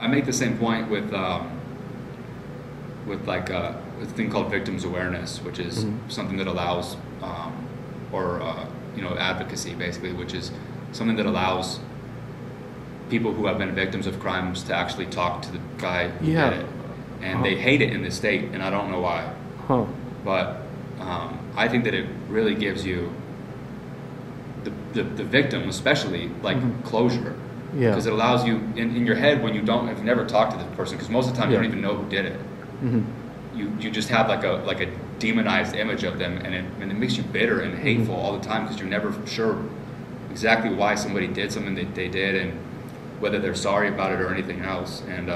I make the same point with like a thing called victims awareness, which is something that allows, or advocacy basically, which is something that allows people who have been victims of crimes to actually talk to the guy who did it, and they hate it in this state, and I don't know why. But I think that it really gives you the victim, especially, like closure. Yeah. Because it allows you in your head when have you never talked to the person, because most of the time you don't even know who did it. You just have like a demonized image of them, and it makes you bitter and hateful all the time, because you're never sure exactly why somebody did something that they did, and whether they're sorry about it or anything else. And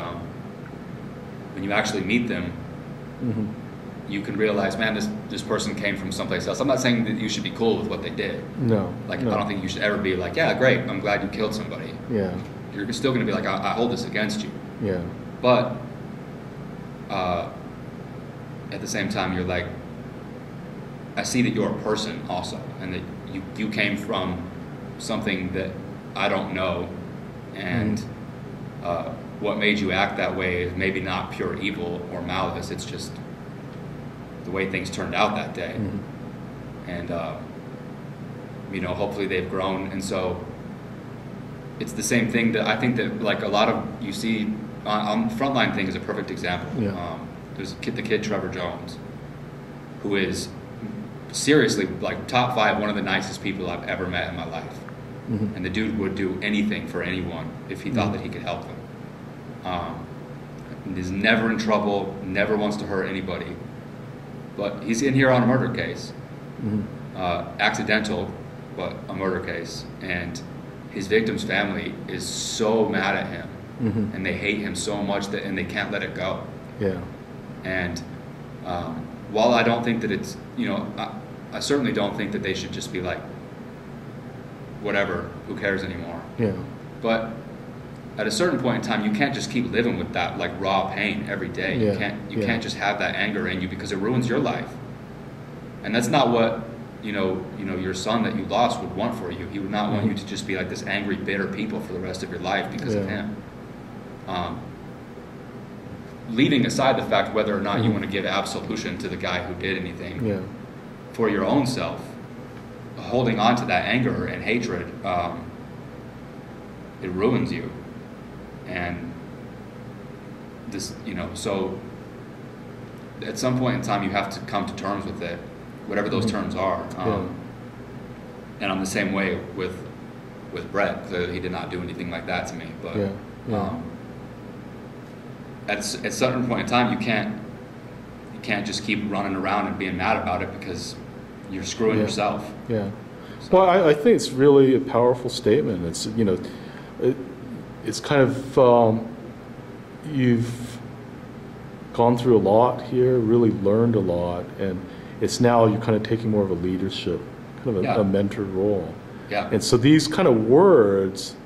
when you actually meet them, you can realize, man, this person came from someplace else. I'm not saying that you should be cool with what they did. No. I don't think you should ever be like, yeah, great, I'm glad you killed somebody. Yeah. You're still going to be like, I hold this against you. Yeah. But at the same time, you're like, I see that you're a person also, and that you came from something that I don't know, and what made you act that way is maybe not pure evil or malice. It's just the way things turned out that day. And hopefully they've grown. And so it's the same thing that I think that, like, a lot of you see on Frontline thing is a perfect example. There's the kid Trevor Jones, who is seriously, like, top 5, one of the nicest people I've ever met in my life. And the dude would do anything for anyone if he thought that he could help them. He's never in trouble, never wants to hurt anybody. But he's in here on a murder case. Accidental, but a murder case. And his victim's family is so mad at him. And they hate him so much and they can't let it go. Yeah. And while I don't think that it's, I certainly don't think that they should just be like, whatever, who cares anymore. Yeah. But at a certain point in time, you can't just keep living with that, like, raw pain every day. Yeah. You can't just have that anger in you, because it ruins your life. And that's not what your son that you lost would want for you. He would not want you to just be like this angry, bitter people for the rest of your life because of him. Leaving aside the fact whether or not you want to give absolution to the guy who did anything, for your own self, holding on to that anger and hatred, it ruins you. And this, so at some point in time you have to come to terms with it, whatever those terms are. And I'm the same way with Brett. Clearly he did not do anything like that to me, but at a certain point in time you can't just keep running around and being mad about it, because you're screwing yourself. Yeah. So. Well, I think it's really a powerful statement. It's it's kind of you've gone through a lot here, really learned a lot, and it's now you're kind of taking more of a leadership, kind of a mentor role. Yeah. And so these kind of words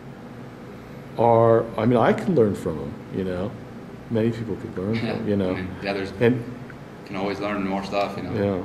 are, I can learn from them. Many people could learn from them. There's can always learn more stuff. Yeah.